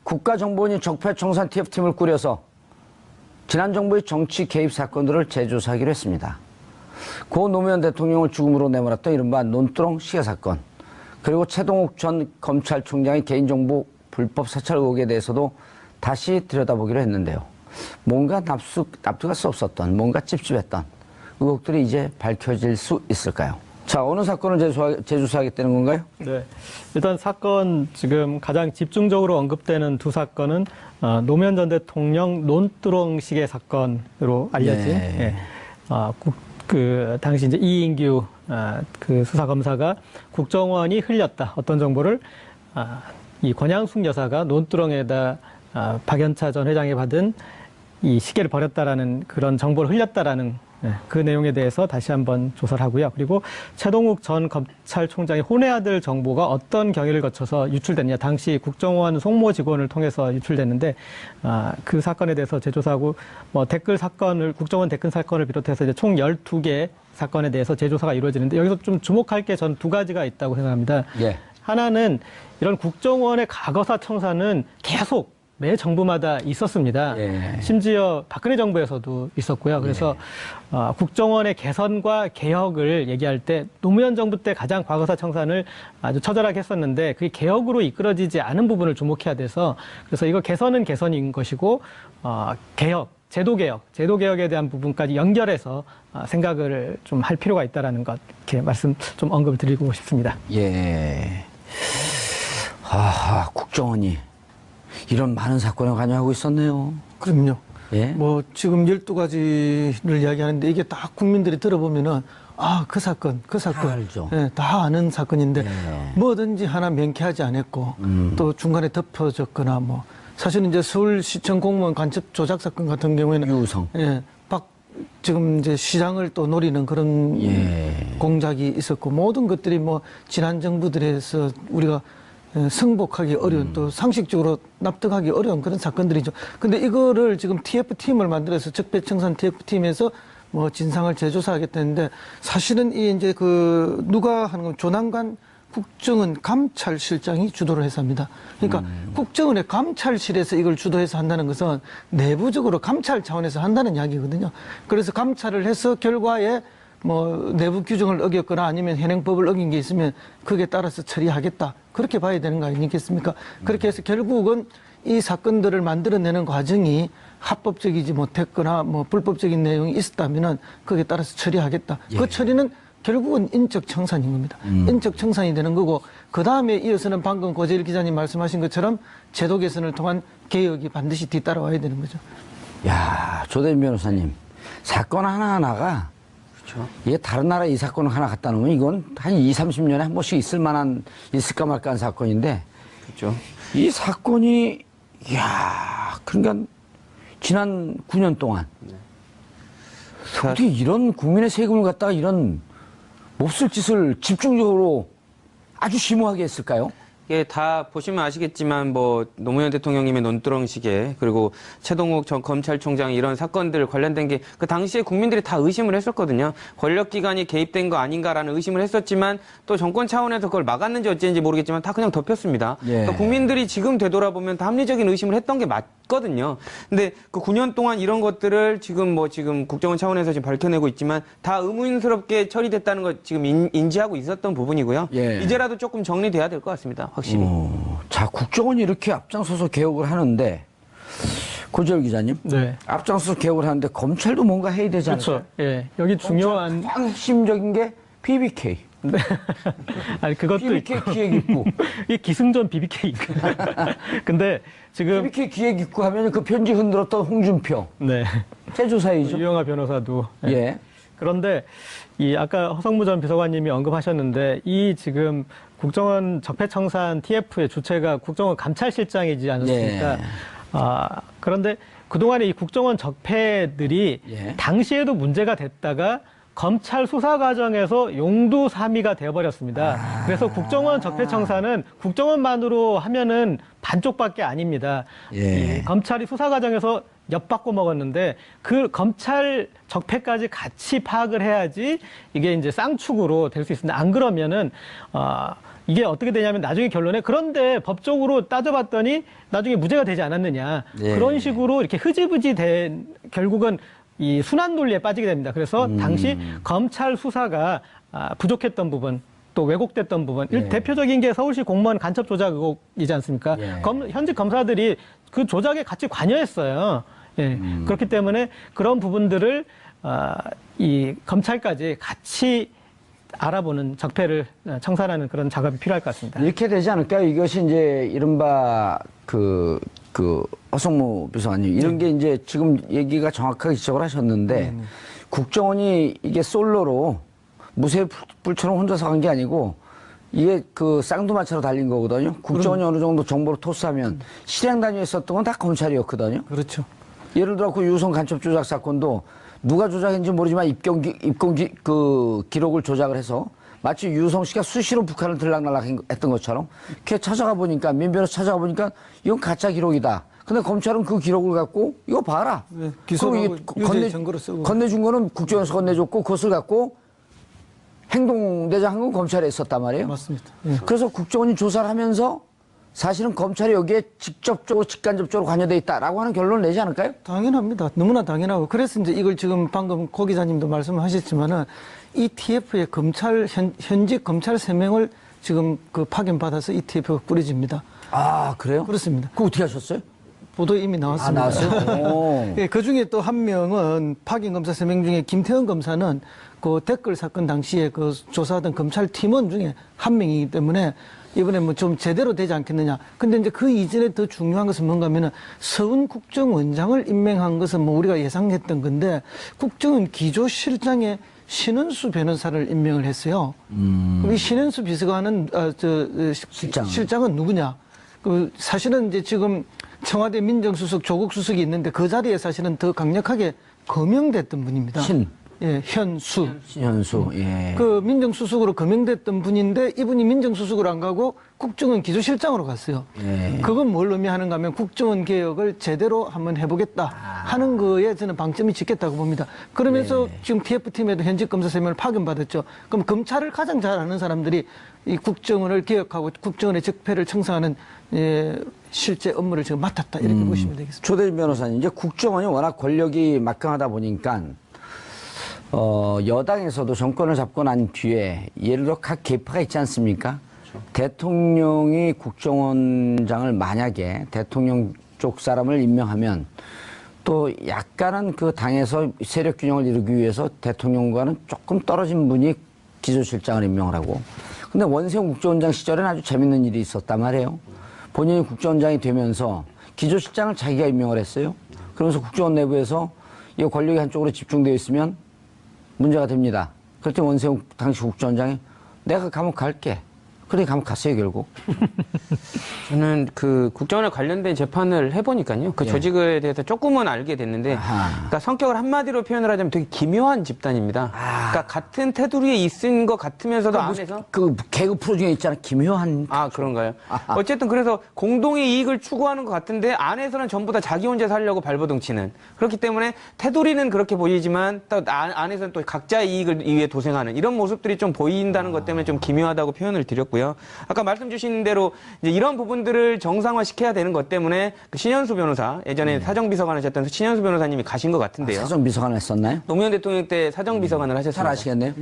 국가정보원이 적폐청산 TF팀을 꾸려서 지난 정부의 정치 개입 사건들을 재조사하기로 했습니다. 고 노무현 대통령을 죽음으로 내몰았던 이른바 논두렁 시계 사건, 그리고 최동욱 전 검찰총장의 개인정보 불법 사찰 의혹에 대해서도 다시 들여다보기로 했는데요. 뭔가 납득할 수 없었던, 뭔가 찝찝했던 의혹들이 이제 밝혀질 수 있을까요? 자, 어느 사건을 재조사하겠다는 건가요? 네. 일단 사건 지금 가장 집중적으로 언급되는 두 사건은 노무현 전 대통령 논두렁 시계 사건으로 알려진 네. 그 당시 이제 이인규 그 수사검사가 국정원이 흘렸다. 어떤 정보를 이 권양숙 여사가 논두렁에다 박연차 전 회장이 받은 이 시계를 버렸다라는 그런 정보를 흘렸다라는 그 내용에 대해서 다시 한번 조사를 하고요. 그리고 최동욱 전 검찰총장의 혼외 아들 정보가 어떤 경위를 거쳐서 유출됐냐. 당시 국정원 송모 직원을 통해서 유출됐는데 그 사건에 대해서 재조사하고 뭐 댓글 사건을 국정원 댓글 사건을 비롯해서 이제 총 12개 사건에 대해서 재조사가 이루어지는데 여기서 좀 주목할 게 전 두 가지가 있다고 생각합니다. 예. 하나는 이런 국정원의 과거사 청산은 계속 매 정부마다 있었습니다. 예. 심지어 박근혜 정부에서도 있었고요. 그래서 국정원의 개선과 개혁을 얘기할 때 노무현 정부 때 가장 과거사 청산을 아주 처절하게 했었는데 그게 개혁으로 이끌어지지 않은 부분을 주목해야 돼서 그래서 이거 개선은 개선인 것이고 개혁, 제도개혁에 대한 부분까지 연결해서 생각을 좀 할 필요가 있다라는 것 이렇게 말씀 좀 언급을 드리고 싶습니다. 예. 국정원이 이런 많은 사건에 관여하고 있었네요. 그럼요. 예? 뭐 지금 12가지를 이야기하는데 이게 다 국민들이 들어보면은 그 사건 다 알죠. 예, 다 아는 사건인데 예. 뭐든지 하나 명쾌하지 않았고 또 중간에 덮어졌거나 뭐 사실은 이제 서울시청 공무원 간첩 조작 사건 같은 경우에는 유우성. 지금 이제 시장을 또 노리는 그런 공작이 있었고 모든 것들이 뭐 지난 정부들에서 우리가 승복하기 어려운 또 상식적으로 납득하기 어려운 그런 사건들이죠. 근데 이거를 지금 TF팀을 만들어서 적폐청산 TF팀에서 뭐 진상을 재조사하겠다는데 사실은 이 이제 그 누가 하는 건 조남관 국정원 감찰실장이 주도를 해서 합니다. 그러니까 국정원의 감찰실에서 이걸 주도해서 한다는 것은 내부적으로 감찰 차원에서 한다는 이야기거든요. 그래서 감찰을 해서 결과에 뭐 내부 규정을 어겼거나 아니면 현행법을 어긴 게 있으면 그게 따라서 처리하겠다. 그렇게 봐야 되는 거 아니겠습니까? 그렇게 해서 결국은 이 사건들을 만들어내는 과정이 합법적이지 못했거나 뭐 불법적인 내용이 있었다면은 거기에 따라서 처리하겠다. 그 처리는 결국은 인적 청산인 겁니다. 인적 청산이 되는 거고 그 다음에 이어서는 방금 고재일 기자님 말씀하신 것처럼 제도 개선을 통한 개혁이 반드시 뒤따라와야 되는 거죠. 야, 조대인 변호사님, 사건 하나하나가 그렇죠. 이게 다른 나라 이 사건을 하나 갖다 놓으면 이건 한 20, 30년에 한 번씩 있을까 말까 한 사건인데 그렇죠. 이 사건이 그러니까 지난 9년 동안 어떻게 이런 국민의 세금을 갖다가 이런 몹쓸 짓을 집중적으로 아주 심오하게 했을까요? 이게 다 보시면 아시겠지만 뭐 노무현 대통령님의 논두렁 시계 그리고 최동욱 전 검찰총장 이런 사건들 관련된 게 그 당시에 국민들이 다 의심을 했었거든요. 권력기관이 개입된 거 아닌가라는 의심을 했었지만 또 정권 차원에서 그걸 막았는지 어찌인지 모르겠지만 다 그냥 덮였습니다. 그러니까 국민들이 지금 되돌아보면 다 합리적인 의심을 했던 게 맞거든요. 근데 그 9년 동안 이런 것들을 지금 국정원 차원에서 지금 밝혀내고 있지만 다 의문스럽게 처리됐다는 걸 지금 인지하고 있었던 부분이고요. 이제라도 조금 정리돼야 될 것 같습니다. 확실히. 자, 국정원이 이렇게 앞장서서 개혁을 하는데 고재일 기자님, 네. 앞장서서 개혁을 하는데 검찰도 뭔가 해야 되지 않을까요? 그렇죠. 예. 여기 중요한 가장 핵심적인 게 BBK. 네. 아니 그것도 BBK 있고. 기획입구. 이 기승전 BBK. 근데 지금 BBK 기획입구 하면 그 편지 흔들었던 홍준표. 네. 재조사이죠. 유영하 변호사도. 예. 그런데 이 아까 허성무 전 비서관님이 언급하셨는데 이 지금 국정원 적폐청산 TF의 주체가 국정원 감찰실장이지 않았습니까? 그런데 그동안에 이 국정원 적폐들이 당시에도 문제가 됐다가 검찰 수사 과정에서 용두사미가 되어버렸습니다. 그래서 국정원 적폐청산은 국정원만으로 하면은 반쪽밖에 아닙니다. 이 검찰이 수사 과정에서 엿받고 먹었는데 그 검찰 적폐까지 같이 파악을 해야지 이게 이제 쌍축으로 될 수 있습니다. 안 그러면은 이게 어떻게 되냐면 나중에 결론에 그런데 법적으로 따져봤더니 나중에 무죄가 되지 않았느냐. 예. 그런 식으로 이렇게 흐지부지 된 결국은 이 순환 논리에 빠지게 됩니다. 그래서 당시 검찰 수사가 부족했던 부분 또 왜곡됐던 부분 대표적인 게 서울시 공무원 간첩 조작 의혹이지 않습니까? 예. 현직 검사들이 그 조작에 같이 관여했어요. 예. 그렇기 때문에 그런 부분들을 이 검찰까지 같이 알아보는 적폐를 청산하는 그런 작업이 필요할 것 같습니다. 이렇게 되지 않을까요? 이것이 이제 이른바 그 허성무 비서관님 이런 게 이제 지금 얘기가 정확하게 지적을 하셨는데 국정원이 이게 솔로로 무쇠불처럼 혼자서 간 게 아니고 이게 그 쌍두마차로 달린 거거든요. 국정원이 어느 정도 정보를 토스하면 실행 단위에 있었던 건 다 검찰이었거든요. 그렇죠. 예를 들어 그 유성 간첩 조작 사건도 누가 조작했는지 모르지만 입건 기록을 조작을 해서 마치 유성 씨가 수시로 북한을 들락날락 했던 것처럼 걔 찾아가 보니까 민변에서 찾아가 보니까 이건 가짜 기록이다. 근데 검찰은 그 기록을 갖고 이거 봐라. 네, 기소하고 유죄 증거로 쓰고. 건네준 거는 국정원에서 건네줬고 그것을 갖고 행동대장 한 건 검찰에 있었단 말이에요. 맞습니다. 예. 그래서 국정원이 조사를 하면서 사실은 검찰이 여기에 직접적으로 직간접적으로 관여돼 있다라고 하는 결론을 내지 않을까요? 당연합니다. 너무나 당연하고. 그래서 이제 이걸 지금 방금 고 기자님도 말씀하셨지만은 ETF에 현직 검찰 3명을 지금 그 파견받아서 ETF가 꾸려집니다. 아, 그래요? 그렇습니다. 그거 어떻게 하셨어요? 보도 이미 나왔습니다. 나왔어요? 오. 예, 그 중에 또 한 명은 파견 검사 3명 중에 김태현 검사는 그 댓글 사건 당시에 그 조사하던 검찰 팀원 중에 한 명이기 때문에 이번에 뭐 좀 제대로 되지 않겠느냐. 근데 이제 그 이전에 더 중요한 것은 뭔가 하면은 서훈 국정원장을 임명한 것은 뭐 우리가 예상했던 건데 국정원 기조실장에 신은수 변호사를 임명을 했어요. 그럼 이 신은수 비서관은 실장은 누구냐? 그 사실은 이제 지금 청와대 민정수석 조국 수석이 있는데 그 자리에 사실은 더 강력하게 거명됐던 분입니다. 예, 신현수. 예. 그 민정수석으로 거명됐던 분인데 이분이 민정수석으로 안 가고 국정원 기조실장으로 갔어요. 예. 그건 뭘 의미하는가 하면 국정원 개혁을 제대로 한번 해보겠다 하는 거에 저는 방점이 짙겠다고 봅니다. 그러면서 지금 TF팀에도 현직 검사 3명을 파견받았죠. 그럼 검찰을 가장 잘 아는 사람들이 이 국정원을 개혁하고 국정원의 적폐를 청산하는 실제 업무를 지금 맡았다 이렇게 보시면 되겠습니다. 조대진 변호사님, 이제 국정원이 워낙 권력이 막강하다 보니까 여당에서도 정권을 잡고 난 뒤에 예를 들어 각 계파가 있지 않습니까? 그렇죠. 대통령이 국정원장을 만약에 대통령 쪽 사람을 임명하면 또 약간은 그 당에서 세력 균형을 이루기 위해서 대통령과는 조금 떨어진 분이 기조실장을 임명을 하고 근데 원세훈 국정원장 시절에는 아주 재밌는 일이 있었단 말이에요. 본인이 국정원장이 되면서 기조실장을 자기가 임명을 했어요. 그러면서 국정원 내부에서 이 권력이 한쪽으로 집중되어 있으면 문제가 됩니다. 그럴 때 원세훈 당시 국정원장이 내가 감옥 갈게. 그래 감옥 갔어요 결국. 저는 그 국정원에 관련된 재판을 해보니까요. 그 조직에 대해서 조금은 알게 됐는데, 그러니까 성격을 한마디로 표현을 하자면 되게 기묘한 집단입니다. 그러니까 같은 테두리에 있은 것 같으면서도 안에서 그 개그 프로 중에 있잖아 기묘한. 아 그런가요? 어쨌든 그래서 공동의 이익을 추구하는 것 같은데 안에서는 전부 다 자기 혼자 살려고 발버둥치는 그렇기 때문에 테두리는 그렇게 보이지만 또 안에서는 또 각자의 이익을 위해 도생하는 이런 모습들이 좀 보인다는 것 때문에 좀 기묘하다고 표현을 드렸고요. 아까 말씀 주신 대로 이제 이런 부분들을 정상화시켜야 되는 것 때문에 그 신현수 변호사 예전에 사정비서관 하셨던 신현수 변호사님이 가신 것 같은데요. 사정비서관 했었나요? 노무현 대통령 때 사정비서관을 하셨습니다. 잘 아시겠네요.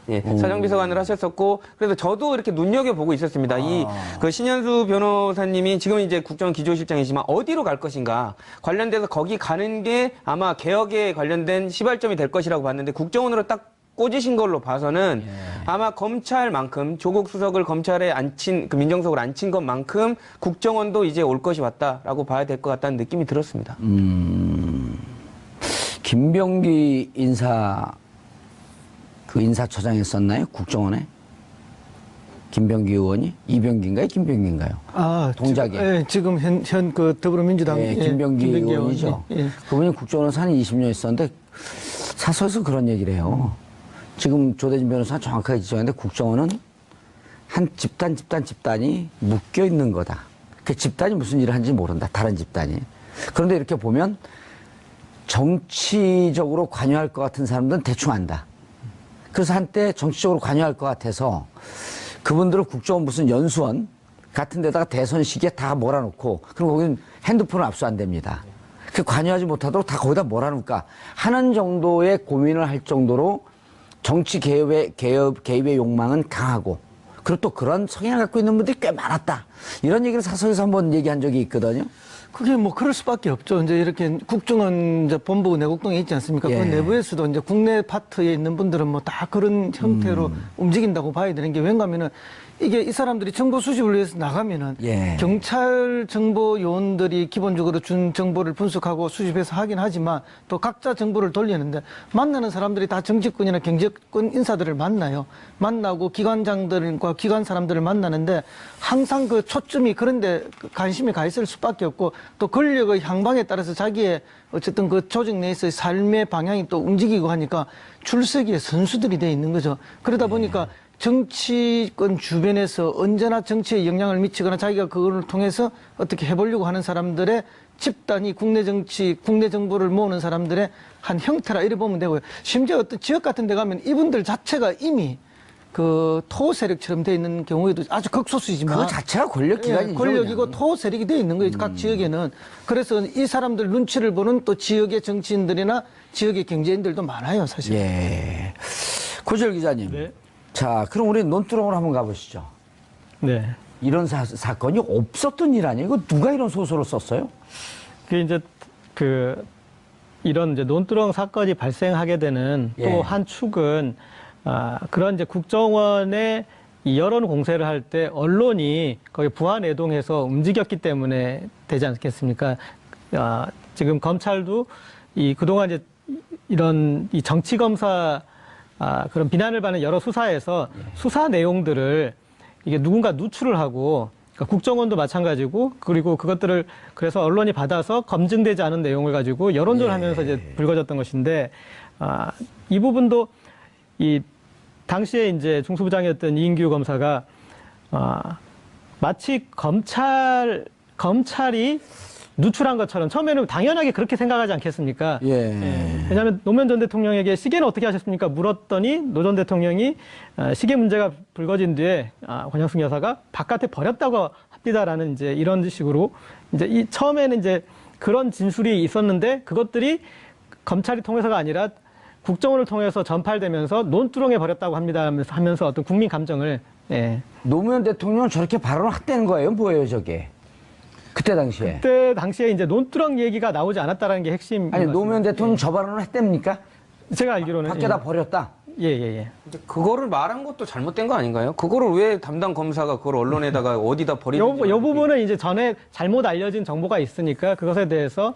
예, 사정비서관을 하셨었고, 그래서 저도 이렇게 눈여겨보고 있었습니다. 그 신현수 변호사님이 지금 이제 국정원 기조실장이지만 어디로 갈 것인가 관련돼서 거기 가는 게 아마 개혁에 관련된 시발점이 될 것이라고 봤는데 국정원으로 딱 꽂으신 걸로 봐서는 아마 검찰만큼 조국 수석을 검찰에 앉힌, 그 민정수석을 앉힌 것만큼 국정원도 이제 올 것이 왔다라고 봐야 될 것 같다는 느낌이 들었습니다. 김병기 인사처장 했었나요? 국정원에? 김병기 의원이? 이병기인가요? 김병기인가요? 동작이. 지금 현 그 더불어민주당 김병기 의원이죠. 예. 그분이 국정원에서 한 20년 있었는데 사설에서 그런 얘기를 해요. 지금 조대진 변호사가 정확하게 지적했는데 국정원은 한 집단이 묶여 있는 거다. 그 집단이 무슨 일을 하는지 모른다. 다른 집단이. 그런데 이렇게 보면 정치적으로 관여할 것 같은 사람들은 대충 안다. 그래서 한때 정치적으로 관여할 것 같아서 그분들은 국정원 무슨 연수원 같은 데다가 대선 시기에 다 몰아놓고 그리고 거기는 핸드폰을 압수 안 됩니다. 그 관여하지 못하도록 다 거기다 몰아놓을까 하는 정도의 고민을 할 정도로 정치 개입의 욕망은 강하고 그리고 또 그런 성향을 갖고 있는 분들이 꽤 많았다. 이런 얘기를 사석에서 한번 얘기한 적이 있거든요. 그게 뭐 그럴 수밖에 없죠. 이제 이렇게 국정원 이제 본부 내곡동에 있지 않습니까? 예. 그 내부에서도 이제 국내 파트에 있는 분들은 뭐 다 그런 형태로 움직인다고 봐야 되는 게 왠가면은 이게 이 사람들이 정보 수집을 위해서 나가면은 예. 경찰 정보 요원들이 기본적으로 준 정보를 분석하고 수집해서 하긴 하지만 또 각자 정보를 돌리는데 만나는 사람들이 다 정치권이나 경제권 인사들을 만나요. 만나고 기관장들과 기관 사람들을 만나는데 항상 그 초점이 그런데 관심이 가 있을 수밖에 없고 또 권력의 향방에 따라서 자기의 어쨌든 그 조직 내에서의 삶의 방향이 또 움직이고 하니까 출세기에 선수들이 돼 있는 거죠. 그러다 보니까 정치권 주변에서 언제나 정치에 영향을 미치거나 자기가 그걸 통해서 어떻게 해보려고 하는 사람들의 집단이 국내 정치, 국내 정보를 모으는 사람들의 한 형태라 이래 보면 되고요. 심지어 어떤 지역 같은 데 가면 이분들 자체가 이미 그 토 세력처럼 돼 있는 경우에도 아주 극소수이지만 그거 자체가 권력 기관이죠. 권력이고 그냥. 토 세력이 돼 있는 거예요. 각 지역에는. 그래서 이 사람들 눈치를 보는 또 지역의 정치인들이나 지역의 경제인들도 많아요, 사실. 예. 고재열 기자님. 네. 자, 그럼 우리 논두렁으로 한번 가보시죠. 네. 이런 사건이 없었던 일 아니에요? 이거 누가 이런 소설을 썼어요? 그 이제 이런 이제 논두렁 사건이 발생하게 되는 예. 또 한 축은 그런 이제 국정원의 이 여론 공세를 할 때 언론이 거기 부안해동해서 움직였기 때문에 되지 않겠습니까? 지금 검찰도 이 그동안 이제 이런 이 정치 검사 그런 비난을 받는 여러 수사에서 수사 내용들을 이게 누군가 누출을 하고 그러니까 국정원도 마찬가지고 그리고 그것들을 그래서 언론이 받아서 검증되지 않은 내용을 가지고 여론전을 하면서 이제 불거졌던 것인데 이 부분도 이 당시에 이제 중수부장이었던 이인규 검사가 마치 검찰이 누출한 것처럼 처음에는 당연하게 그렇게 생각하지 않겠습니까? 예. 왜냐하면 노무현 전 대통령에게 시계는 어떻게 하셨습니까? 물었더니 노 전 대통령이 시계 문제가 불거진 뒤에 권영숙 여사가 바깥에 버렸다고 합니다라는 이제 이런 식으로 이제 처음에는 이제 그런 진술이 있었는데 그것들이 검찰이 통해서가 아니라 국정원을 통해서 전파되면서 논두렁에 버렸다고 합니다 하면서 어떤 국민 감정을 노무현 대통령은 저렇게 발언을 했다는 거예요? 뭐예요, 저게? 그때 당시에. 그때 당시에 이제 논두렁 얘기가 나오지 않았다라는 게 핵심. 아니, 노무현 대통령 저 발언을 했답니까? 제가 알기로는 밖에다 버렸다? 예. 근데 그거를 말한 것도 잘못된 거 아닌가요? 그거를 왜 담당 검사가 그걸 언론에다가 어디다 버리는지. 요 부분은 이제 전에 잘못 알려진 정보가 있으니까 그것에 대해서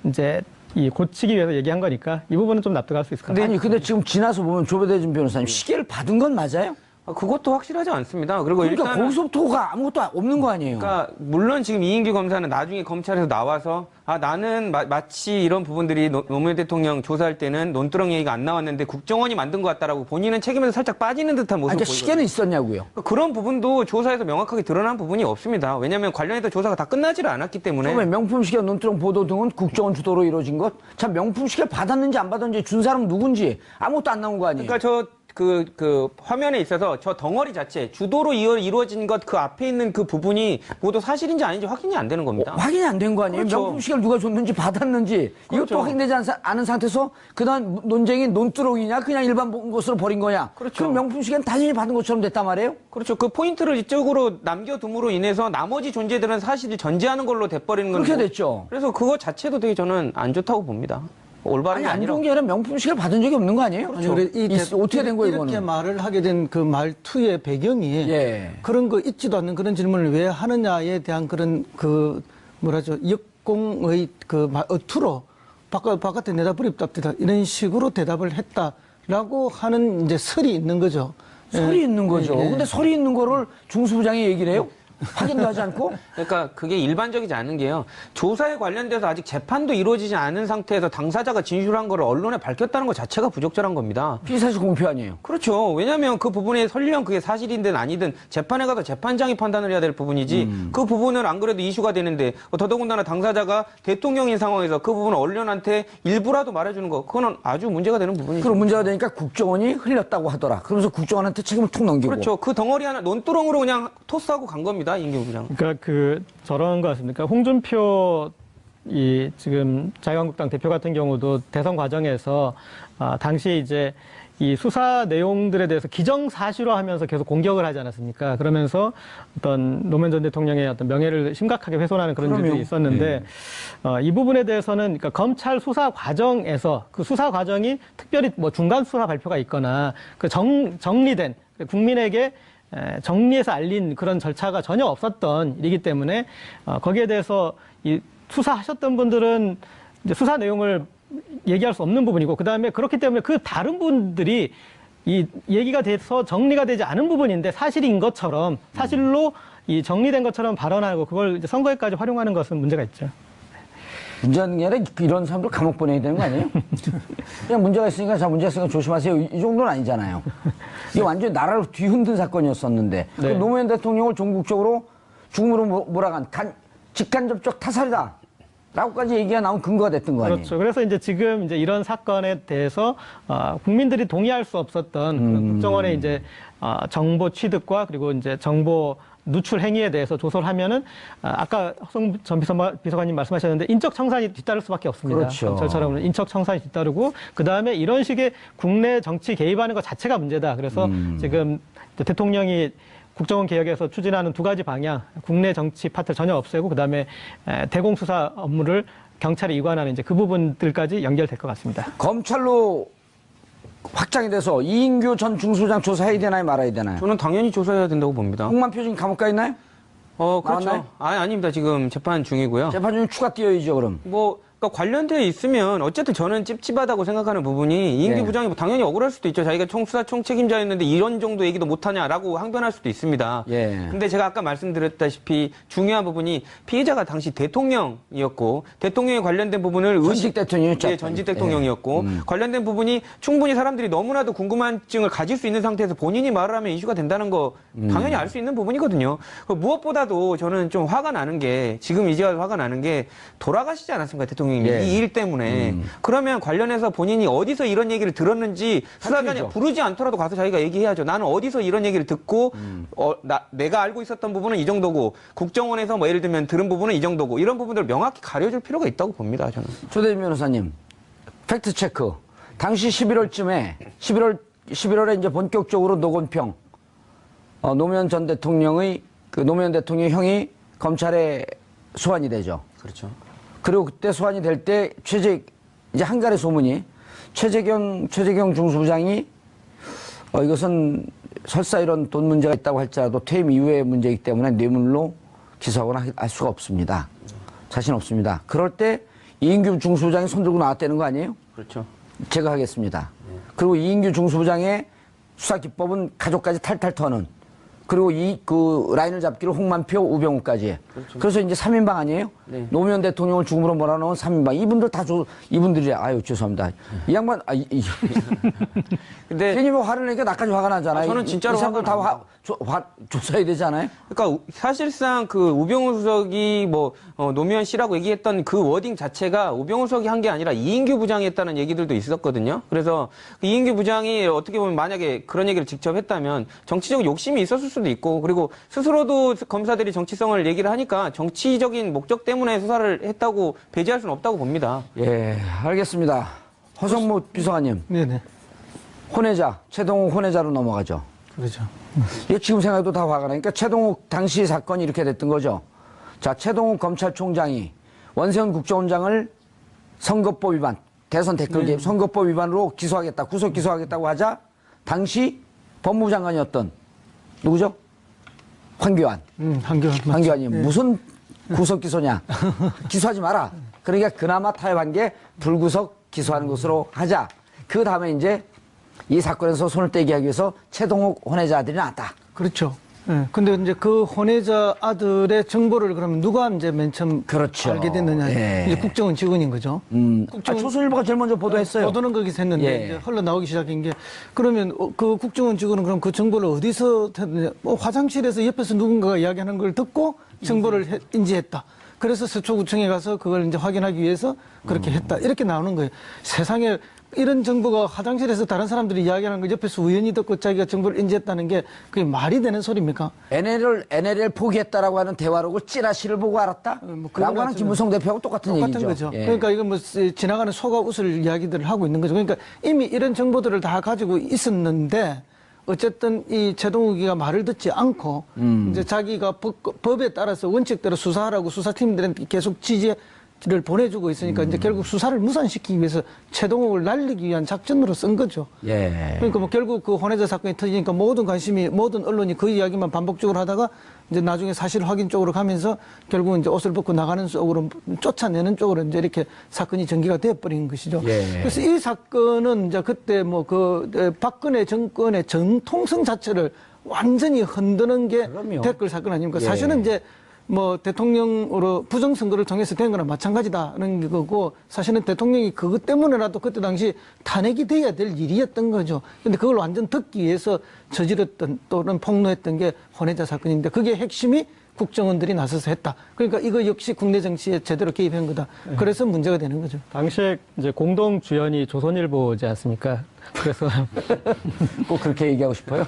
이제 이 고치기 위해서 얘기한 거니까 이 부분은 좀 납득할 수 있을 것 같아요. 근데 지금 지나서 보면 조배대진 변호사님 시계를 받은 건 맞아요? 그것도 확실하지 않습니다. 그리고 그러니까 일단은 거기서부터가 아무것도 없는 거 아니에요? 그러니까 물론 지금 이인규 검사는 나중에 검찰에서 나와서 나는 마치 이런 부분들이 노무현 대통령 조사할 때는 논두렁 얘기가 안 나왔는데 국정원이 만든 것 같다라고 본인은 책임에서 살짝 빠지는 듯한 모습을 그러니까 보이거든요. 시계는 있었냐고요? 그런 부분도 조사에서 명확하게 드러난 부분이 없습니다. 왜냐하면 관련해서 조사가 다 끝나지를 않았기 때문에. 처음에 명품 시계 논두렁 보도 등은 국정원 주도로 이루어진 것? 참 명품 시계 받았는지 안 받았는지 준 사람 누군지 아무것도 안 나온 거 아니에요? 그러니까 그 화면에 있어서 저 덩어리 자체 주도로 이루어진 것 그 앞에 있는 그 부분이 모두 사실인지 아닌지 확인이 안 되는 겁니다. 확인이 안 된 거 아니에요? 그렇죠. 명품 시계를 누가 줬는지 받았는지 그렇죠. 이것도 확인되지 않은 상태에서 그다음 논쟁이 논두렁이냐 그냥 일반 것으로 버린 거냐? 그렇죠. 그럼 명품 시계는 당연히 받은 것처럼 됐단 말이에요? 그렇죠. 그 포인트를 이쪽으로 남겨둠으로 인해서 나머지 존재들은 사실을 전제하는 걸로 돼버리는 건데. 그렇게 됐죠. 그래서 그거 자체도 되게 저는 안 좋다고 봅니다. 올바른 아니 게 안 아니라. 좋은 게 아니라 명품 시계를 받은 적이 없는 거 아니에요? 아니, 우리 어떻게 된 거예요, 이렇게 이거는? 말을 하게 된 그 말투의 배경이 예. 그런 거 있지도 않는 그런 질문을 왜 하느냐에 대한 그런 그 뭐라죠 역공의 그 어투로 바깥에 내다버립답니다 이런 식으로 대답을 했다라고 하는 이제 설이 있는 거죠. 설이 있는 거죠. 예. 근데 설이 있는 거를 중수부장이 얘기를 해요? 확인도 하지 않고? 그러니까 그게 일반적이지 않은 게요. 조사에 관련돼서 아직 재판도 이루어지지 않은 상태에서 당사자가 진술한 거를 언론에 밝혔다는 것 자체가 부적절한 겁니다. 피의사실 공표 아니에요. 그렇죠. 왜냐하면 그 부분에 설령 그게 사실이든 아니든 재판에 가서 재판장이 판단을 해야 될 부분이지 그 부분은 안 그래도 이슈가 되는데 더더군다나 당사자가 대통령인 상황에서 그 부분을 언론한테 일부라도 말해주는 거 그거는 아주 문제가 되는 부분이죠. 그럼 문제가 되니까 국정원이 흘렸다고 하더라. 그러면서 국정원한테 책임을 툭 넘기고. 그렇죠. 그 덩어리 하나 논두렁으로 그냥 토스하고 간 겁니다. 이인규 부장. 그러니까 저런 거 같습니까? 홍준표 지금 자유한국당 대표 같은 경우도 대선 과정에서 당시에 이제 이 수사 내용들에 대해서 기정사실화하면서 계속 공격을 하지 않았습니까? 그러면서 어떤 노무현 전 대통령의 어떤 명예를 심각하게 훼손하는 그런 일들이 있었는데 이 부분에 대해서는 그러니까 검찰 수사 과정에서 그 수사 과정이 특별히 뭐 중간 수사 발표가 있거나 그 정리된 국민에게 정리해서 알린 그런 절차가 전혀 없었던 일이기 때문에 거기에 대해서 이 수사하셨던 분들은 이제 수사 내용을 얘기할 수 없는 부분이고 그다음에 그렇기 때문에 그 다른 분들이 이 얘기가 돼서 정리가 되지 않은 부분인데 사실인 것처럼 사실로 이 정리된 것처럼 발언하고 그걸 이제 선거에까지 활용하는 것은 문제가 있죠. 문제는 게 아니라 이런 사람들 감옥 보내야 되는 거 아니에요? 그냥 문제가 있으니까 문제가 있으니까 조심하세요. 이 정도는 아니잖아요. 이게 완전히 나라를 뒤흔든 사건이었었는데 그 노무현 대통령을 전국적으로 죽음으로 몰아간 직간접적 타살이다. 라고까지 얘기가 나온 근거가 됐던 거 아니에요? 그렇죠. 그래서 이제 지금 이제 이런 사건에 대해서 국민들이 동의할 수 없었던 그런 국정원의 이제 정보 취득과 그리고 이제 정보 누출 행위에 대해서 조사를 하면은 아까 허성 전 비서관님 말씀하셨는데 인적 청산이 뒤따를 수밖에 없습니다. 그렇죠. 검찰처럼 인적 청산이 뒤따르고 그 다음에 이런 식의 국내 정치 개입하는 것 자체가 문제다. 그래서 지금 대통령이 국정원 개혁에서 추진하는 두 가지 방향, 국내 정치 파트를 전혀 없애고 그다음에 대공수사 업무를 경찰에 이관하는 이제 그 부분들까지 연결될 것 같습니다. 검찰로 확장이 돼서 이인규 전 중수부장 조사해야 되나요, 말아야 되나요? 저는 당연히 조사해야 된다고 봅니다. 홍만표 지금 감옥 가 있나요? 그렇죠. 나왔나요? 아닙니다. 지금 재판 중이고요. 재판 중에 추가 뛰어야죠, 그럼. 그러니까 관련되어 있으면 어쨌든 저는 찝찝하다고 생각하는 부분이 이인규 네. 부장이 당연히 억울할 수도 있죠. 자기가 총수사 총책임자였는데 이런 정도 얘기도 못하냐라고 항변할 수도 있습니다. 예. 근데 제가 아까 말씀드렸다시피 중요한 부분이 피해자가 당시 대통령이었고 대통령에 관련된 부분을 전직 대통령이었죠. 예, 전직 대통령이었고 관련된 부분이 충분히 사람들이 너무나도 궁금증을 가질 수 있는 상태에서 본인이 말을 하면 이슈가 된다는 거 당연히 알 수 있는 부분이거든요. 무엇보다도 저는 좀 화가 나는 게 지금 이제 화가 나는 게 돌아가시지 않았습니까 대통령이 예. 이 일 때문에 그러면 관련해서 본인이 어디서 이런 얘기를 들었는지 수사관이 부르지 않더라도 가서 자기가 얘기해야죠. 나는 어디서 이런 얘기를 듣고 내가 알고 있었던 부분은 이 정도고 국정원에서 뭐 예를 들면 들은 부분은 이 정도고 이런 부분들을 명확히 가려줄 필요가 있다고 봅니다. 저는. 조대진 변호사님, 팩트 체크. 당시 11월쯤에 11월에 이제 본격적으로 노건평 노무현 전 대통령의 노무현 대통령 형이 검찰에 소환이 되죠. 그렇죠. 그리고 그때 소환이 될 때 이제 한가래 소문이 최재경 중수부장이 이것은 설사 이런 돈 문제가 있다고 할지라도 퇴임 이후의 문제이기 때문에 뇌물로 기소하거나 할 수가 없습니다. 자신 없습니다. 그럴 때 이인규 중수부장이 손들고 나왔다는 거 아니에요? 그렇죠. 제가 제가 하겠습니다. 그리고 이인규 중수부장의 수사 기법은 가족까지 탈탈 터는 그리고 그 라인을 잡기로 홍만표, 우병우까지. 그렇죠. 그래서 이제 3인방 아니에요? 네. 노무현 대통령을 죽음으로 몰아넣은 3인방. 이분들 이분들이, 아유, 죄송합니다. 이 양반, 근데. 괜히 뭐 화를 내니까 나까지 화가 나잖아요. 저는 진짜로 이 사람들 다 조사해야 되잖아요? 그러니까 사실상 그 우병우 수석이 노무현 씨라고 얘기했던 그 워딩 자체가 우병우 수석이 한 게 아니라 이인규 부장이 했다는 얘기들도 있었거든요. 그래서 그 이인규 부장이 어떻게 보면 만약에 그런 얘기를 직접 했다면 정치적 욕심이 있었을 수도 있고 그리고 스스로도 검사들이 정치성을 얘기를 하니까 정치적인 목적 때문에 수사를 했다고 배제할 수는 없다고 봅니다. 예, 알겠습니다. 허성무 비서관님. 네네. 혼외자, 최동욱 혼외자로 넘어가죠. 그렇죠. 이게 지금 생각해도 다 화가 나니까 최동욱 당시 사건이 이렇게 됐던 거죠. 자, 최동욱 검찰총장이 원세훈 국정원장을 선거법 위반, 대선 댓글 개입 선거법 위반으로 기소하겠다, 구속 기소하겠다고 하자 당시 법무부 장관이었던 누구죠? 황교안. 황교안이 무슨 구속 기소냐? 기소하지 마라. 그러니까 그나마 타협한 게 불구속 기소하는 것으로 하자. 그 다음에 이제 이 사건에서 손을 떼게 하기 위해서 최동욱 혼외자들이 나왔다. 그렇죠. 예, 근데 이제 그 혼외자 아들의 정보를 그러면 누가 이제 맨 처음 그렇죠. 알게 됐느냐. 예. 이제 국정원 직원인 거죠. 조선일보가 제일 먼저 보도했어요. 보도는 거기서 했는데 예. 이제 흘러나오기 시작한 게 그러면 그 국정원 직원은 그럼 그 정보를 어디서 했느냐. 뭐 화장실에서 옆에서 누군가가 이야기하는 걸 듣고 정보를 인지했다. 그래서 서초구청에 가서 그걸 이제 확인하기 위해서 그렇게 했다. 이렇게 나오는 거예요. 세상에 이런 정보가 화장실에서 다른 사람들이 이야기하는 걸 옆에서 우연히 듣고 자기가 정보를 인지했다는 게 그게 말이 되는 소리입니까? NLL 포기했다라고 하는 대화록을 찌라시를 보고 알았다? 뭐 라고 하는 김무성 대표하고 똑같은 얘기죠. 거죠. 예. 그러니까 이건 뭐 지나가는 소가 웃을 이야기들을 하고 있는 거죠. 그러니까 이미 이런 정보들을 다 가지고 있었는데 어쨌든 이 최동욱이가 말을 듣지 않고 이제 자기가 법에 따라서 원칙대로 수사하라고 수사팀들한테 계속 지지를 보내주고 있으니까 이제 결국 수사를 무산시키기 위해서 최동욱을 날리기 위한 작전으로 쓴 거죠. 예. 그러니까 뭐 결국 그 혼외자 사건이 터지니까 모든 관심이 모든 언론이 그 이야기만 반복적으로 하다가 이제 나중에 사실 확인 쪽으로 가면서 결국은 이제 옷을 벗고 나가는 쪽으로 쫓아내는 쪽으로 이제 이렇게 사건이 전개가 되어버린 것이죠. 예. 그래서 이 사건은 이제 그때 뭐 그 박근혜 정권의 정통성 자체를 완전히 흔드는 게 그럼요. 댓글 사건 아닙니까? 예. 사실은 이제 뭐 대통령으로 부정선거를 통해서 된 거나 마찬가지다는 거고 사실은 대통령이 그것 때문에라도 그때 당시 탄핵이 돼야 될 일이었던 거죠. 근데 그걸 완전 듣기 위해서 저질렀던 또는 폭로했던 게 혼외자 사건인데 그게 핵심이 국정원들이 나서서 했다. 그러니까 이거 역시 국내 정치에 제대로 개입한 거다. 그래서 문제가 되는 거죠. 당시에 이제 공동 주연이 조선일보지 않습니까? 그래서 꼭 그렇게 얘기하고 싶어요?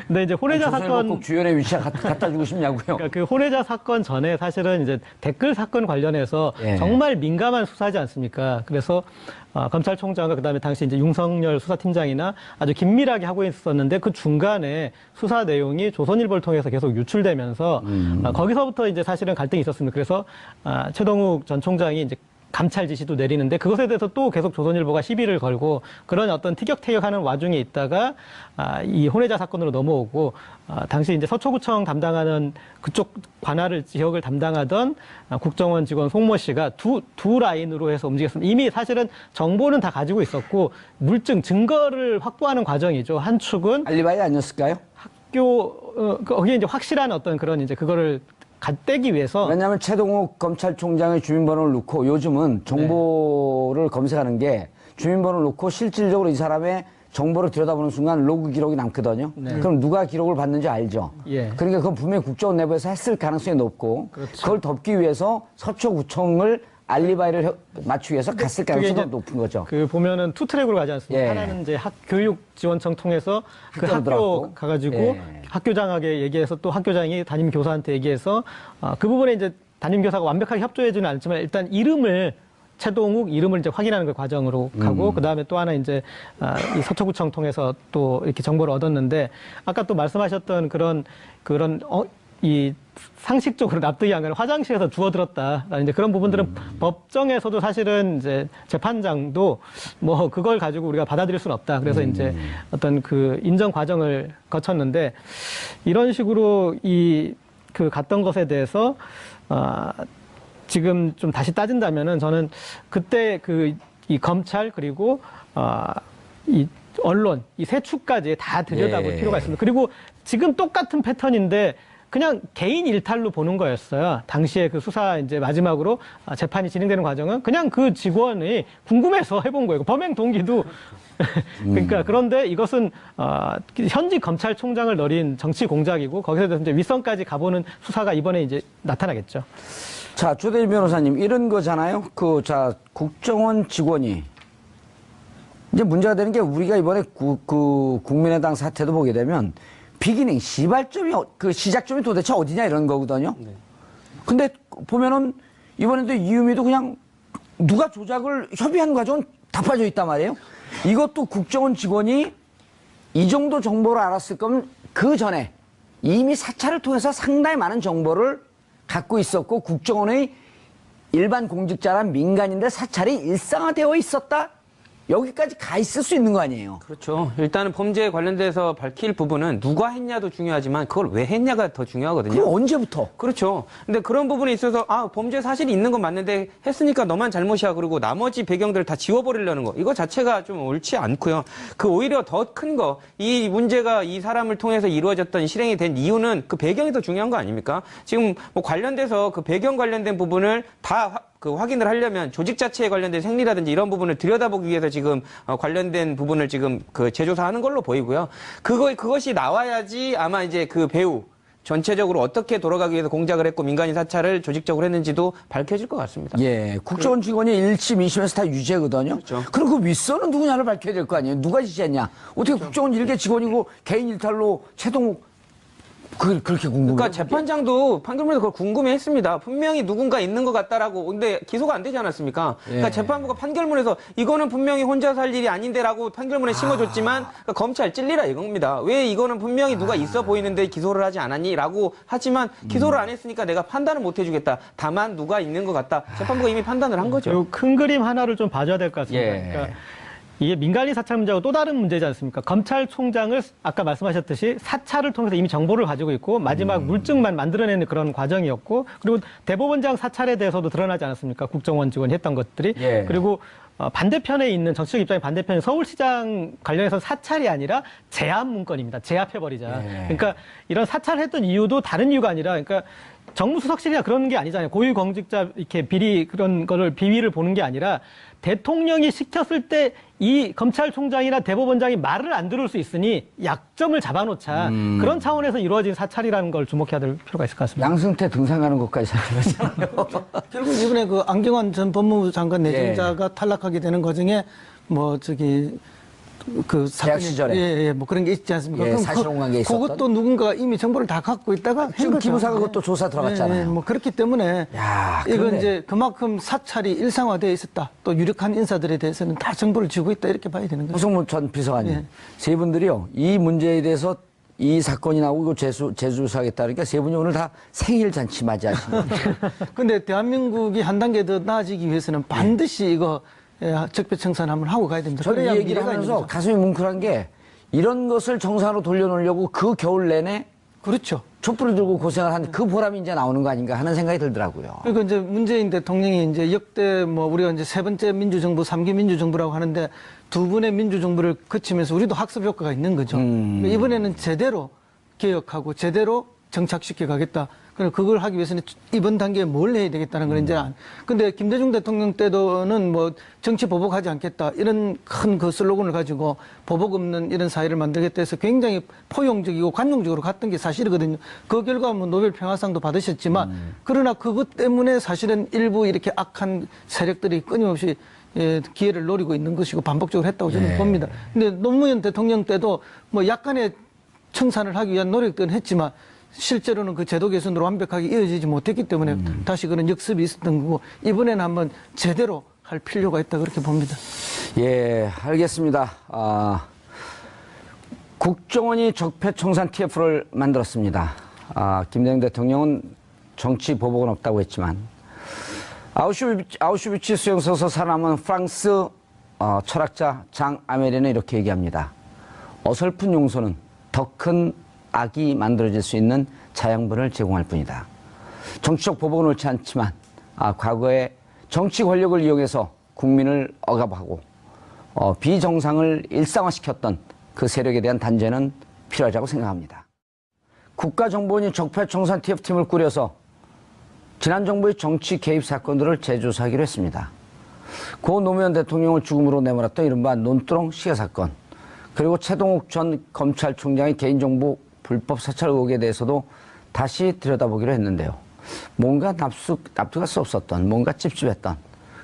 근데 이제 혼외자 조선일보 사건 꼭 주연의 위치에 갖다 주고 싶냐고요? 그러니까 그 혼외자 사건 전에 사실은 이제 댓글 사건 관련해서 예. 정말 민감한 수사지 않습니까? 그래서 검찰총장과 그다음에 당시 이제 윤석열 수사팀장이나 아주 긴밀하게 하고 있었는데 그 중간에 수사 내용이 조선일보를 통해서 계속 유출되면서 거기서부터 이제 사실은 갈등이 있었습니다. 그래서 최동욱 전 총장이 이제 감찰 지시도 내리는데 그것에 대해서 또 계속 조선일보가 시비를 걸고 그런 어떤 티격태격하는 와중에 있다가 이 혼외자 사건으로 넘어오고 당시 이제 서초구청 담당하는 그쪽 관할을 지역을 담당하던 국정원 직원 송모 씨가 두 라인으로 해서 움직였습니다. 이미 사실은 정보는 다 가지고 있었고 물증 증거를 확보하는 과정이죠. 한 축은 알리바이 아니었을까요? 거기에 이제 확실한 어떤 그런 이제 그거를 갓대기 위해서 왜냐하면 최동욱 검찰총장의 주민번호를 넣고 요즘은 정보를 검색하는 게 주민번호를 넣고 실질적으로 이 사람의 정보를 들여다보는 순간 로그 기록이 남거든요. 그럼 누가 기록을 받는지 알죠. 예. 그러니까 그건 분명히 국정원 내부에서 했을 가능성이 높고 그렇죠. 그걸 덮기 위해서 서초구청을 알리바이를 맞추기 위해서 갔을 가능성이 이제 높은 거죠. 그 보면은 투 트랙으로 가지 않습니까? 예. 하나는 이제 교육지원청 통해서 그 학교로 학교 들어갔고. 가가지고 예. 학교장에게 얘기해서 또 학교장이 담임 교사한테 얘기해서 그 부분에 이제 담임 교사가 완벽하게 협조해주는 않지만 일단 최동욱 이름을 이제 확인하는 그 과정으로 가고 그 다음에 또 하나 이제 이 서초구청 통해서 또 이렇게 정보를 얻었는데 아까 또 말씀하셨던 그런 이 상식적으로 납득이 안 가는 화장실에서 주워들었다라는 이제 그런 부분들은 법정에서도 사실은 이제 재판장도 뭐 그걸 가지고 우리가 받아들일 수는 없다. 그래서 이제 어떤 그 인정 과정을 거쳤는데 이런 식으로 그 갔던 것에 대해서 지금 좀 다시 따진다면은 저는 그때 이 검찰 그리고 이 언론 이 세 축까지 다 들여다볼 필요가 있습니다. 그리고 지금 똑같은 패턴인데 그냥 개인 일탈로 보는 거였어요. 당시에 그 수사 이제 마지막으로 재판이 진행되는 과정은 그냥 그 직원이 궁금해서 해본 거예요. 범행 동기도 그러니까 그런데 이것은 현직 검찰총장을 노린 정치 공작이고 거기서 이제 윗선까지 가보는 수사가 이번에 이제 나타나겠죠. 자, 조대진 변호사님, 이런 거잖아요. 국정원 직원이. 이제 문제가 되는 게 우리가 이번에 국민의당 사태도 보게 되면 비기닝, 시작점이 도대체 어디냐 이런 거거든요. 네. 근데 보면은 이번에도 이유미도 그냥 누가 조작을 협의한 과정은 다 빠져 있단 말이에요. 이것도 국정원 직원이 이 정도 정보를 알았을 거면 그 전에 이미 사찰을 통해서 상당히 많은 정보를 갖고 있었고 국정원의 일반 공직자란 민간인들 사찰이 일상화되어 있었다? 여기까지 가 있을 수 있는 거 아니에요? 그렇죠. 일단은 범죄에 관련돼서 밝힐 부분은 누가 했냐도 중요하지만 그걸 왜 했냐가 더 중요하거든요. 그럼 언제부터? 그렇죠. 근데 그런 부분에 있어서 범죄 사실이 있는 건 맞는데 했으니까 너만 잘못이야. 그리고 나머지 배경들을 다 지워버리려는 거. 이거 자체가 좀 옳지 않고요. 그 오히려 더 큰 거. 이 문제가 이 사람을 통해서 이루어졌던 실행이 된 이유는 그 배경이 더 중요한 거 아닙니까? 지금 뭐 관련돼서 그 배경 관련된 부분을 다 확인을 하려면 조직 자체에 관련된 생리라든지 이런 부분을 들여다보기 위해서 지금 관련된 부분을 지금 그 재조사하는 걸로 보이고요. 그것이 나와야지 아마 이제 그 배우 전체적으로 어떻게 돌아가기 위해서 공작을 했고 민간인 사찰을 조직적으로 했는지도 밝혀질 것 같습니다. 예, 국정원 직원이 1심, 2심에서 다 유죄거든요. 그렇죠. 그럼 그 윗선은 누구냐를 밝혀야 될 거 아니에요? 누가 지시했냐? 어떻게 국정원 일개 직원이고 개인 일탈로 최동욱 그렇게 궁금해요? 그러니까 재판장도 판결문에서 그걸 궁금해했습니다. 분명히 누군가 있는 것 같다라고. 근데 기소가 안 되지 않았습니까? 그러니까 예. 재판부가 판결문에서 이거는 분명히 혼자서 할 일이 아닌데라고 판결문에 심어줬지만 그러니까 검찰 찔리라 이겁니다. 왜 이거는 분명히 누가 있어 보이는데 기소를 하지 않았니?라고 하지만 기소를 안 했으니까 내가 판단을 못 해주겠다. 다만 누가 있는 것 같다. 재판부가 이미 판단을 한 거죠. 요 큰 그림 하나를 좀 봐줘야 될 것 같습니다. 예. 그러니까 이게 민간인 사찰 문제하고 또 다른 문제지 않습니까? 검찰총장을 아까 말씀하셨듯이 사찰을 통해서 이미 정보를 가지고 있고 마지막 물증만 만들어내는 그런 과정이었고 그리고 대법원장 사찰에 대해서도 드러나지 않았습니까? 국정원 직원이 했던 것들이. 예. 그리고 반대편에 있는 정치적 입장의 반대편에 서울시장 관련해서 사찰이 아니라 제압 문건입니다. 제압해버리자. 예. 그러니까 이런 사찰했던 이유도 다른 이유가 아니라 그러니까 정무수석실이나 그런 게 아니잖아요. 고위공직자 이렇게 비리 그런 거를 비위를 보는 게 아니라 대통령이 시켰을 때 이 검찰총장이나 대법원장이 말을 안 들을 수 있으니 약점을 잡아놓자. 그런 차원에서 이루어진 사찰이라는 걸 주목해야 될 필요가 있을 것 같습니다. 양승태 등산하는 것까지 생각했잖아요. 결국 이번에 그 안경환 전 법무부 장관 내정자가 탈락하게 되는 과정에 그 재학 시절에. 뭐 그런 게 있지 않습니까? 예, 그럼 사실혼관 게 있었던. 그것도 누군가 이미 정보를 다 갖고 있다가 지금 한 거죠. 기무사가 그것도 조사 들어갔잖아요. 뭐 그렇기 때문에 야, 이건 그런데- 이제 그만큼 사찰이 일상화되어 있었다. 또 유력한 인사들에 대해서는 다 정보를 쥐고 있다 이렇게 봐야 되는 거죠. 허성문 전 비서관님, 예. 세 분들이요, 이 문제에 대해서 이 사건이 나오고 이거 재조사하겠다 그러니까 세 분이 오늘 다 생일 잔치 맞이하시는 거예요. 근데 대한민국이 한 단계 더 나아지기 위해서는 반드시 이거 적폐청산 한번 하고 가야 됩니다. 저는 이 그래야 얘기를 미래가 있는 하면서 거죠. 가슴이 뭉클한 게 이런 것을 정상으로 돌려놓으려고 그 겨울 내내 그렇죠. 촛불을 들고 고생을 한 그 보람이 이제 나오는 거 아닌가 하는 생각이 들더라고요. 그러니까 이제 문재인 대통령이 이제 역대 우리가 이제 세 번째 민주정부, 3기 민주정부라고 하는데 두 분의 민주정부를 거치면서 우리도 학습 효과가 있는 거죠. 이번에는 제대로 개혁하고 제대로 정착시켜 가겠다. 그래서 그걸 하기 위해서는 이번 단계에 뭘 해야 되겠다는 걸 이제 근데 김대중 대통령 때도는 뭐 정치 보복하지 않겠다 이런 큰 그 슬로건을 가지고 보복 없는 이런 사회를 만들겠다 해서 굉장히 포용적이고 관용적으로 갔던 게 사실이거든요. 그 결과 뭐 노벨 평화상도 받으셨지만 그러나 그것 때문에 사실은 일부 이렇게 악한 세력들이 끊임없이 기회를 노리고 있는 것이고 반복적으로 했다고 저는 봅니다. 근데 노무현 대통령 때도 뭐 약간의 청산을 하기 위한 노력들은 했지만 실제로는 그 제도 개선으로 완벽하게 이어지지 못했기 때문에 다시 그런 역습이 있었던 거고 이번에는 한번 제대로 할 필요가 있다 그렇게 봅니다. 예, 알겠습니다. 국정원이 적폐청산 TF를 만들었습니다. 김대중 대통령은 정치 보복은 없다고 했지만 아우슈비츠 수용소에서 살아남은 프랑스 철학자 장 아메리는 이렇게 얘기합니다. 어설픈 용서는 더 큰 악이 만들어질 수 있는 자양분을 제공할 뿐이다. 정치적 보복은 옳지 않지만 과거에 정치 권력을 이용해서 국민을 억압하고 비정상을 일상화시켰던 그 세력에 대한 단죄는 필요하다고 생각합니다. 국가정보원이 적폐청산 TF팀을 꾸려서 지난 정부의 정치 개입 사건들을 재조사하기로 했습니다. 고 노무현 대통령을 죽음으로 내몰았던 이른바 논두렁 시계 사건, 그리고 최동욱 전 검찰총장의 개인정보 불법 사찰 의혹에 대해서도 다시 들여다보기로 했는데요. 뭔가 납득할 수 없었던, 뭔가 찝찝했던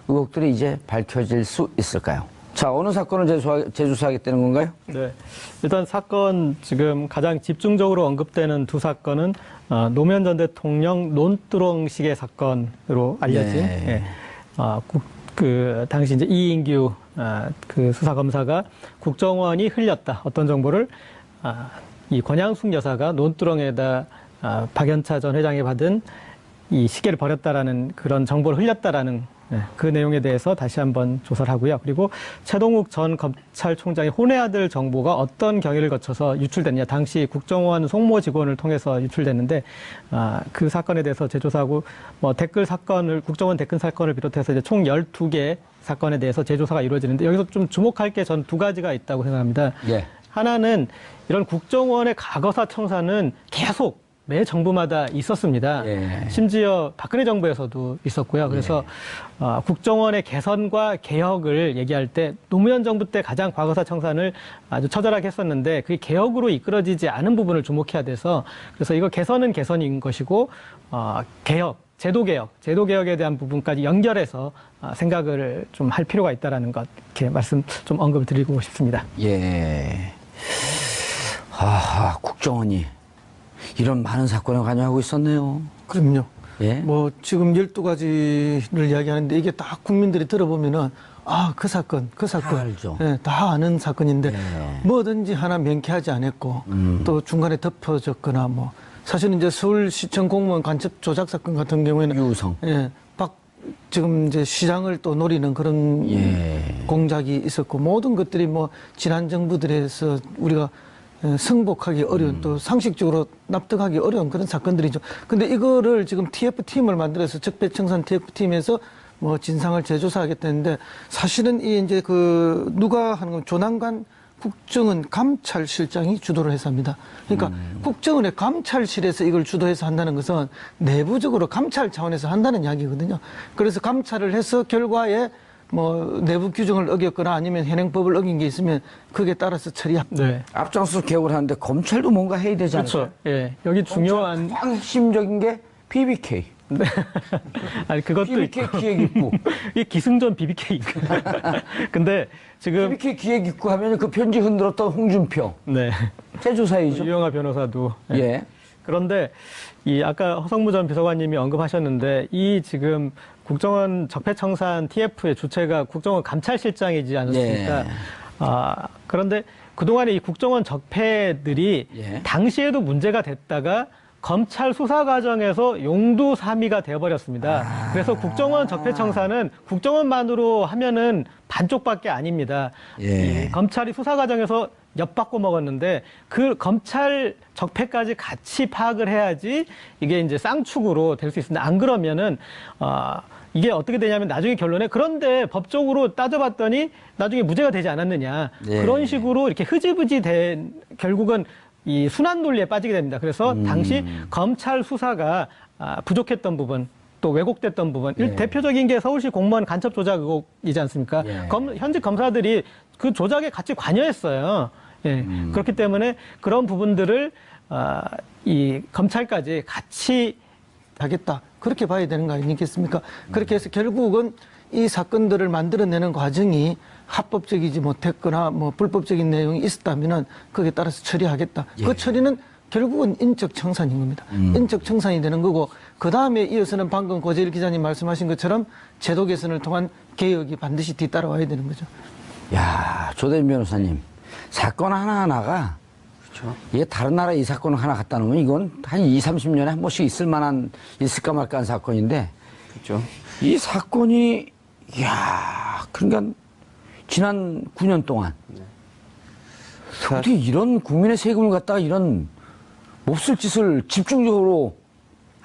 의혹들이 이제 밝혀질 수 있을까요? 자, 어느 사건을 재조사하겠다는 건가요? 네. 일단 사건 지금 가장 집중적으로 언급되는 두 사건은 노무현 전 대통령 논두렁 시계 사건으로 알려진 네. 그 당시 이제 이인규 그 수사검사가 국정원이 흘렸다 어떤 정보를 이 권양숙 여사가 논두렁에다 박연차 전 회장이 받은 이 시계를 버렸다라는 그런 정보를 흘렸다라는 그 내용에 대해서 다시 한번 조사를 하고요. 그리고 최동욱 전 검찰총장의 혼외 아들 정보가 어떤 경위를 거쳐서 유출됐냐. 당시 국정원 송모 직원을 통해서 유출됐는데 그 사건에 대해서 재조사하고 댓글 사건을 국정원 댓글 사건을 비롯해서 이제 총 12개 사건에 대해서 재조사가 이루어지는데 여기서 좀 주목할 게 전 두 가지가 있다고 생각합니다. 예. 하나는 이런 국정원의 과거사 청사는 계속 매 정부마다 있었습니다. 예. 심지어 박근혜 정부에서도 있었고요. 그래서 국정원의 개선과 개혁을 얘기할 때 노무현 정부 때 가장 과거사 청산을 아주 처절하게 했었는데 그게 개혁으로 이끌어지지 않은 부분을 주목해야 돼서 그래서 이거 개선은 개선인 것이고 개혁, 제도개혁에 대한 부분까지 연결해서 생각을 좀 할 필요가 있다라는 것 이렇게 말씀 좀 언급을 드리고 싶습니다. 예. 국정원이 이런 많은 사건에 관여하고 있었네요. 그럼요. 예. 뭐 지금 12가지를 이야기하는데 이게 다 국민들이 들어보면은 그 사건 다 알죠. 예, 다 아는 사건인데 예. 뭐든지 하나 명쾌하지 않았고 또 중간에 덮어졌거나 뭐 사실은 이제 서울시청 공무원 간첩 조작 사건 같은 경우에는 유성. 예, 지금 이제 시장을 또 노리는 그런 공작이 있었고 모든 것들이 뭐 지난 정부들에서 우리가 승복하기 어려운 또 상식적으로 납득하기 어려운 그런 사건들이죠. 근데 이거를 지금 TF팀을 만들어서 적폐청산 TF팀에서 뭐 진상을 재조사하겠다는데 사실은 이 이제 누가 하는 건 조남관 국정원 감찰실장이 주도를 해서 합니다. 그러니까 국정원의 감찰실에서 이걸 주도해서 한다는 것은 내부적으로 감찰 차원에서 한다는 이야기거든요. 그래서 감찰을 해서 결과에 뭐 내부 규정을 어겼거나 아니면 현행법을 어긴 게 있으면 그게 따라서 처리합니다. 네. 앞장서 개혁을 하는데 검찰도 뭔가 해야 되지 않을까요? 그렇죠. 예. 여기 중요한 가장 핵심적인 게 BBK. 네. 아니 그것도 BBK 있고. 기획입구. 이 기승전 BBK. 근데 지금 BBK 기획입구 하면 그 편지 흔들었던 홍준표. 네. 재조사이죠. 유영하 변호사도 예. 그런데 이 아까 허성무 전 비서관님이 언급하셨는데 이 지금 국정원 적폐청산 TF의 주체가 국정원 감찰실장이지 않았습니까? 예. 그런데 그동안에 이 국정원 적폐들이 예. 당시에도 문제가 됐다가 검찰 수사 과정에서 용두사미가 되어버렸습니다. 그래서 국정원 적폐청산은 국정원만으로 하면은 반쪽밖에 아닙니다. 예. 이 검찰이 수사 과정에서 엿바꿔 먹었는데 그 검찰 적폐까지 같이 파악을 해야지 이게 이제 쌍축으로 될 수 있습니다. 안 그러면은 이게 어떻게 되냐면 나중에 결론에 그런데 법적으로 따져봤더니 나중에 무죄가 되지 않았느냐. 예. 그런 식으로 이렇게 흐지부지 된 결국은 이 순환 논리에 빠지게 됩니다. 그래서 당시 검찰 수사가 부족했던 부분 또 왜곡됐던 부분 대표적인 게 서울시 공무원 간첩 조작 의혹이지 않습니까? 현직 검사들이 그 조작에 같이 관여했어요. 예. 그렇기 때문에 그런 부분들을 이 검찰까지 같이 하겠다. 그렇게 봐야 되는 거 아니겠습니까? 그렇게 해서 결국은 이 사건들을 만들어내는 과정이 합법적이지 못했거나 뭐 불법적인 내용이 있었다면은 거기에 따라서 처리하겠다. 그 처리는 결국은 인적 청산인 겁니다. 인적 청산이 되는 거고 그 다음에 이어서는 방금 고재일 기자님 말씀하신 것처럼 제도 개선을 통한 개혁이 반드시 뒤따라와야 되는 거죠. 야, 조대인 변호사님. 사건 하나하나가 그렇죠. 이게 다른 나라에 이 사건을 하나 갖다 놓으면 이건 한 20, 30년에 한 번씩 있을까 말까 한 사건인데 그렇죠. 이 사건이 그러니까 지난 9년 동안 어떻게 이런 국민의 세금을 갖다가 이런 몹쓸 짓을 집중적으로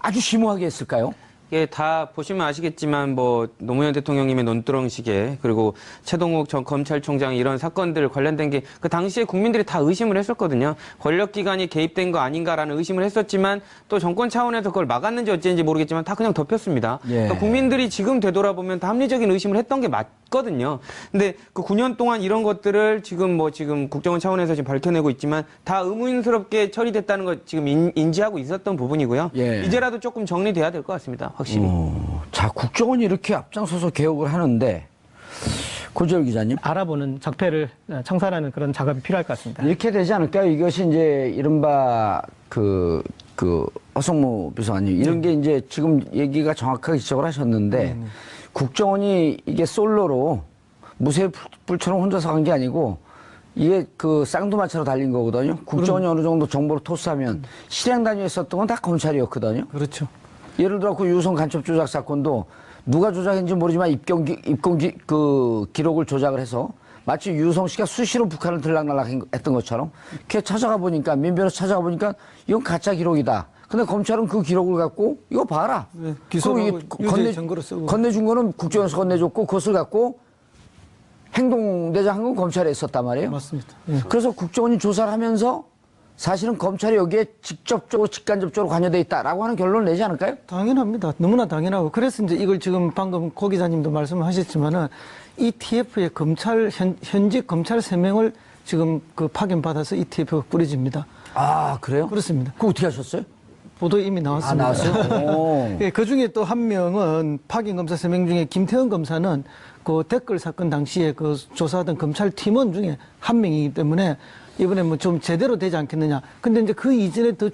아주 심오하게 했을까요? 이게 다 보시면 아시겠지만 뭐 노무현 대통령님의 논두렁 시계 그리고 최동욱 전 검찰총장 이런 사건들 관련된 게 그 당시에 국민들이 다 의심을 했었거든요. 권력기관이 개입된 거 아닌가라는 의심을 했었지만 또 정권 차원에서 그걸 막았는지 어찌인지 모르겠지만 다 그냥 덮였습니다. 그러니까 국민들이 지금 되돌아보면 다 합리적인 의심을 했던 게 맞거든요. 근데 그 9년 동안 이런 것들을 지금 국정원 차원에서 지금 밝혀내고 있지만 다 의문스럽게 처리됐다는 걸 지금 인지하고 있었던 부분이고요. 이제라도 조금 정리돼야 될 것 같습니다. 확실히. 자, 국정원이 이렇게 앞장서서 개혁을 하는데 고재일 기자님 알아보는 적폐를 청산하는 그런 작업이 필요할 것 같습니다. 이렇게 되지 않을까요? 이것이 이제 이른바 허성무 비서관님 이런 게 이제 지금 얘기가 정확하게 지적을 하셨는데 국정원이 이게 솔로로 무쇠불처럼 혼자서 간 게 아니고 이게 쌍두마차로 달린 거거든요. 국정원이 어느 정도 정보를 토스하면 실행 단위에 썼던 건 다 검찰이었거든요. 그렇죠. 예를 들어 유성 간첩 조작 사건도 누가 조작했는지 모르지만 그 기록을 조작을 해서 마치 유성 씨가 수시로 북한을 들락날락했던 것처럼 걔 찾아가 보니까 민변에서 찾아가 보니까 이건 가짜 기록이다. 근데 검찰은 그 기록을 갖고 이거 봐라. 네, 기소하고 유죄 증거로 쓰고 건네준 거는 국정에서 건네줬고 그것을 갖고 행동대장 한 건 검찰에 있었단 말이에요. 맞습니다. 예. 그래서 국정원이 조사를 하면서 사실은 검찰이 여기에 직접적으로 직간접적으로 관여돼 있다라고 하는 결론을 내지 않을까요? 당연합니다. 너무나 당연하고 그래서 이제 이걸 지금 방금 고 기자님도 말씀하셨지만은 ETF의 현직 검찰 3명을 지금 그 파견받아서 ETF가 꾸려집니다. 아 그래요? 그렇습니다. 그거 어떻게 하셨어요? 보도에 이미 나왔습니다. 나왔어요? 예, 그 중에 또 한 명은 파견 검사 3명 중에 김태현 검사는 그 댓글 사건 당시에 그 조사하던 검찰 팀원 중에 한 명이기 때문에 이번에 뭐 좀 제대로 되지 않겠느냐. 근데 이제 그 이전에 더